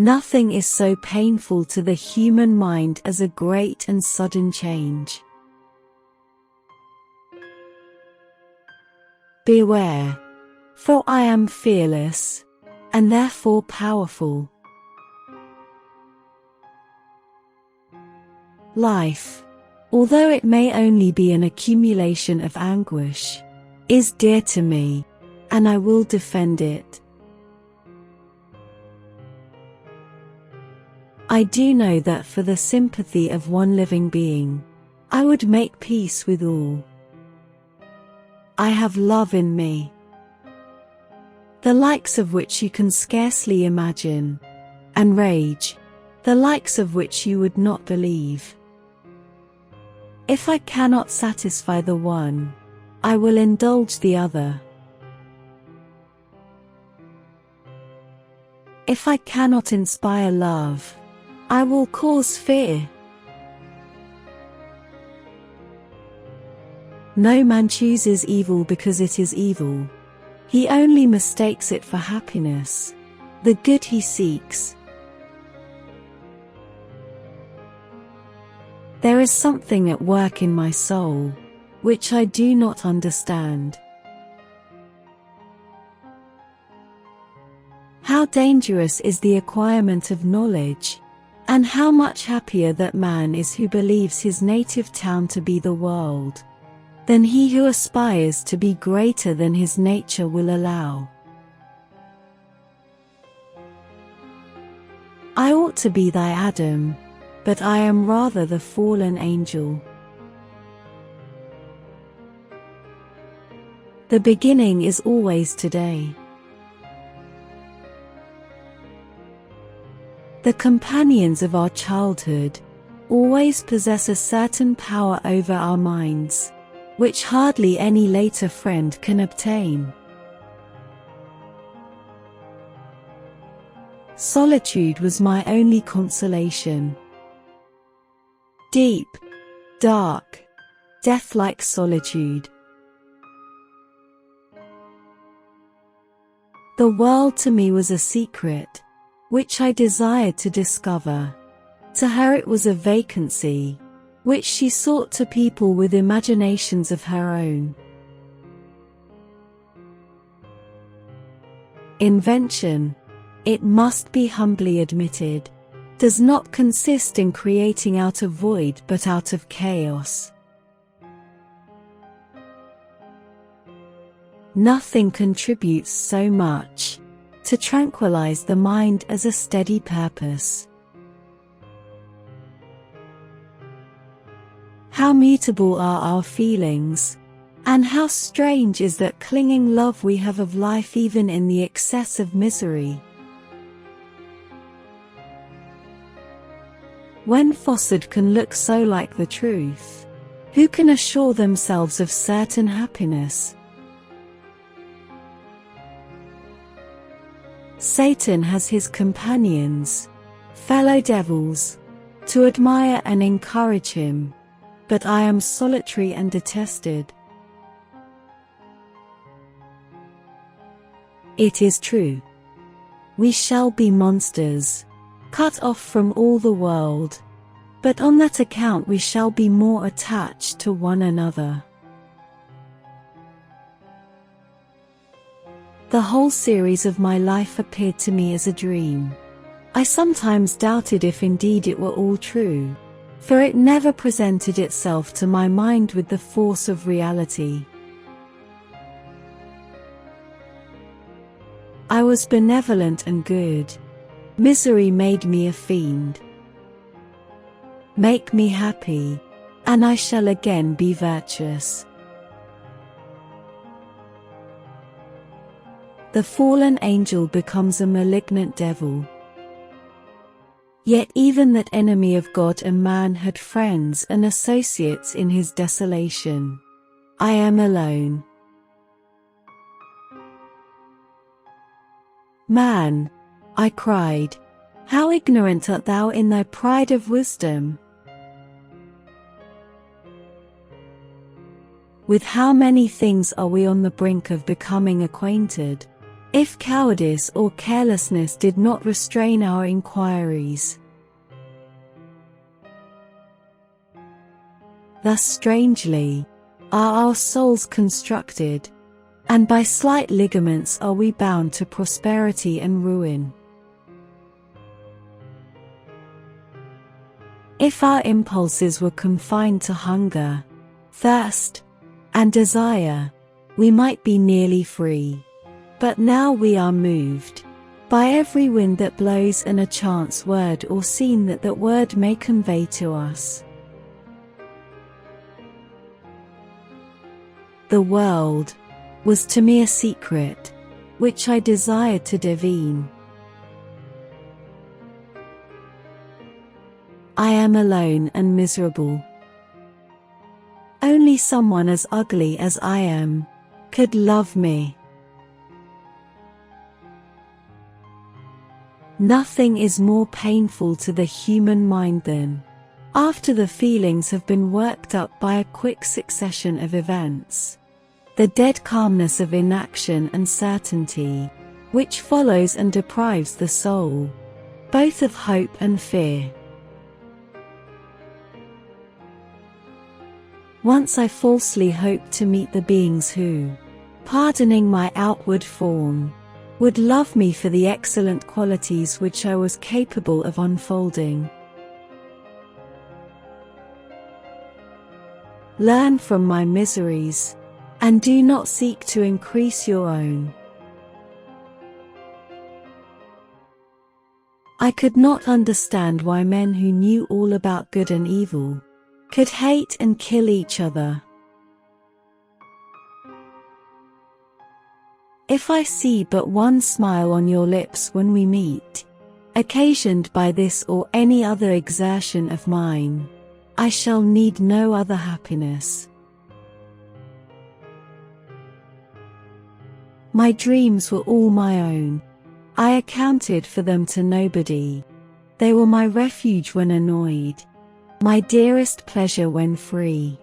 Nothing is so painful to the human mind as a great and sudden change. Beware, for I am fearless, and therefore powerful. Life, although it may only be an accumulation of anguish, is dear to me, and I will defend it. I do know that for the sympathy of one living being, I would make peace with all. I have love in me, the likes of which you can scarcely imagine, and rage, the likes of which you would not believe. If I cannot satisfy the one, I will indulge the other. If I cannot inspire love, I will cause fear. No man chooses evil because it is evil. He only mistakes it for happiness, the good he seeks. There is something at work in my soul, which I do not understand. How dangerous is the acquirement of knowledge, and how much happier that man is who believes his native town to be the world, than he who aspires to be greater than his nature will allow. I ought to be thy Adam, but I am rather the fallen angel. The beginning is always today. The companions of our childhood always possess a certain power over our minds, which hardly any later friend can obtain. Solitude was my only consolation. Deep, dark, death-like solitude. The world to me was a secret, which I desired to discover. To her it was a vacancy, which she sought to people with imaginations of her own. Invention, it must be humbly admitted, does not consist in creating out of void but out of chaos. Nothing contributes so much to tranquilize the mind as a steady purpose. How mutable are our feelings, and how strange is that clinging love we have of life even in the excess of misery. When falsehood can look so like the truth, who can assure themselves of certain happiness? Satan has his companions, fellow devils, to admire and encourage him, but I am solitary and detested. It is true. We shall be monsters, cut off from all the world, but on that account we shall be more attached to one another. The whole series of my life appeared to me as a dream. I sometimes doubted if indeed it were all true, for it never presented itself to my mind with the force of reality. I was benevolent and good. Misery made me a fiend. Make me happy, and I shall again be virtuous. The fallen angel becomes a malignant devil. Yet even that enemy of God and man had friends and associates in his desolation. I am alone. Man, I cried, how ignorant art thou in thy pride of wisdom! With how many things are we on the brink of becoming acquainted, if cowardice or carelessness did not restrain our inquiries. Thus strangely are our souls constructed, and by slight ligaments are we bound to prosperity and ruin. If our impulses were confined to hunger, thirst, and desire, we might be nearly free. But now we are moved by every wind that blows and a chance word or scene that word may convey to us. The world was to me a secret, which I desired to divine. I am alone and miserable. Only someone as ugly as I am could love me. Nothing is more painful to the human mind than, after the feelings have been worked up by a quick succession of events, the dead calmness of inaction and certainty, which follows and deprives the soul, both of hope and fear. Once I falsely hoped to meet the beings who, pardoning my outward form, would love me for the excellent qualities which I was capable of unfolding. Learn from my miseries, and do not seek to increase your own. I could not understand why men who knew all about good and evil could hate and kill each other. If I see but one smile on your lips when we meet, occasioned by this or any other exertion of mine, I shall need no other happiness. My dreams were all my own. I accounted for them to nobody. They were my refuge when annoyed, my dearest pleasure when free.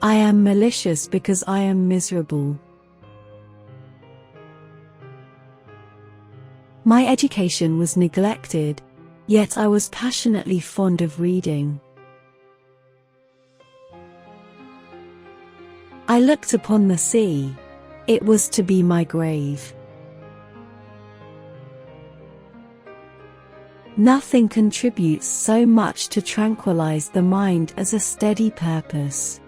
I am malicious because I am miserable. My education was neglected, yet I was passionately fond of reading. I looked upon the sea. It was to be my grave. Nothing contributes so much to tranquilize the mind as a steady purpose,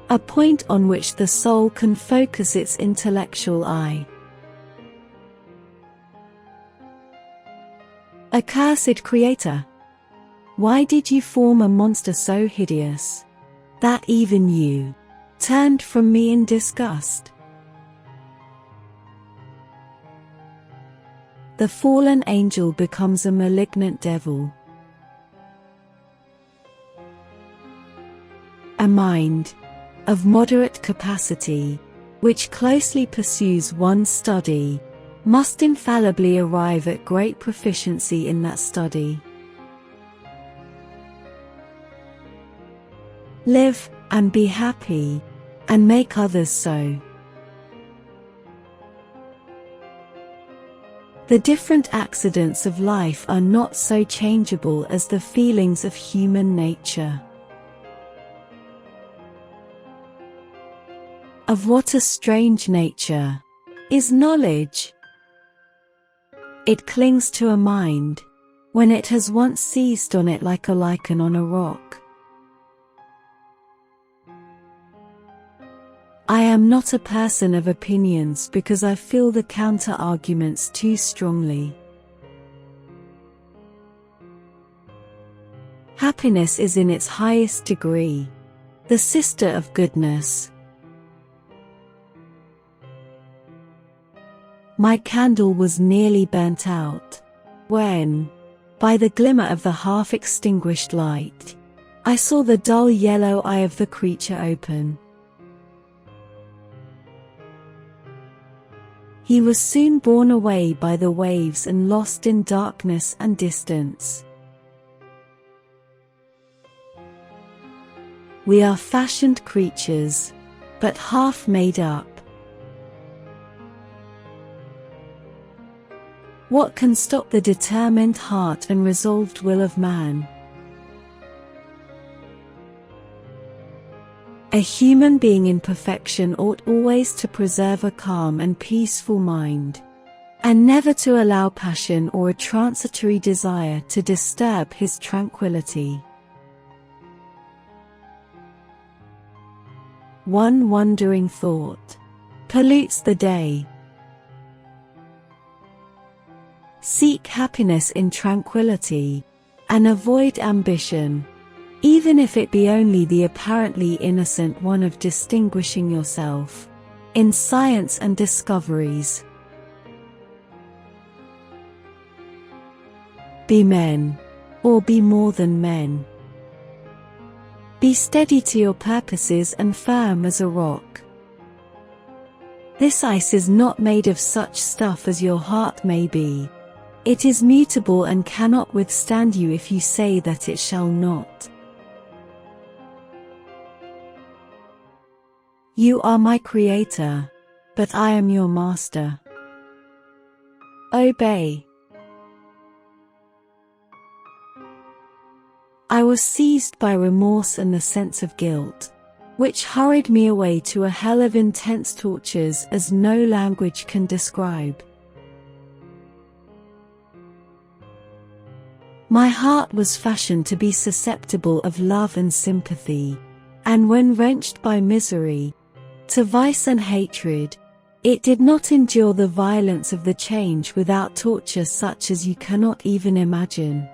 a point on which the soul can focus its intellectual eye. Accursed Creator! Why did you form a monster so hideous, that even you turned from me in disgust? The fallen angel becomes a malignant devil. A mind of moderate capacity, which closely pursues one's study, must infallibly arrive at great proficiency in that study. Live, and be happy, and make others so. The different accidents of life are not so changeable as the feelings of human nature. Of what a strange nature is knowledge! It clings to a mind, when it has once seized on it like a lichen on a rock. I am not a person of opinions because I feel the counter-arguments too strongly. Happiness is in its highest degree the sister of goodness. My candle was nearly burnt out, when, by the glimmer of the half-extinguished light, I saw the dull yellow eye of the creature open. He was soon borne away by the waves and lost in darkness and distance. We are fashioned creatures, but half made up. What can stop the determined heart and resolved will of man? A human being in perfection ought always to preserve a calm and peaceful mind, and never to allow passion or a transitory desire to disturb his tranquility. One wandering thought pollutes the day. Seek happiness in tranquility, and avoid ambition, even if it be only the apparently innocent one of distinguishing yourself in science and discoveries. Be men, or be more than men. Be steady to your purposes and firm as a rock. This ice is not made of such stuff as your heart may be. It is mutable and cannot withstand you if you say that it shall not. You are my creator, but I am your master. Obey. I was seized by remorse and the sense of guilt, which hurried me away to a hell of intense tortures as no language can describe. My heart was fashioned to be susceptible of love and sympathy, and when wrenched by misery, to vice and hatred, it did not endure the violence of the change without torture such as you cannot even imagine.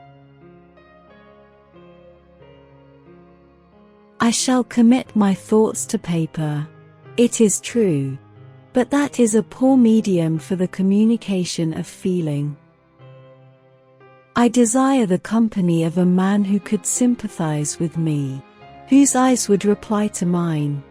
I shall commit my thoughts to paper, it is true, but that is a poor medium for the communication of feeling. I desire the company of a man who could sympathize with me, whose eyes would reply to mine,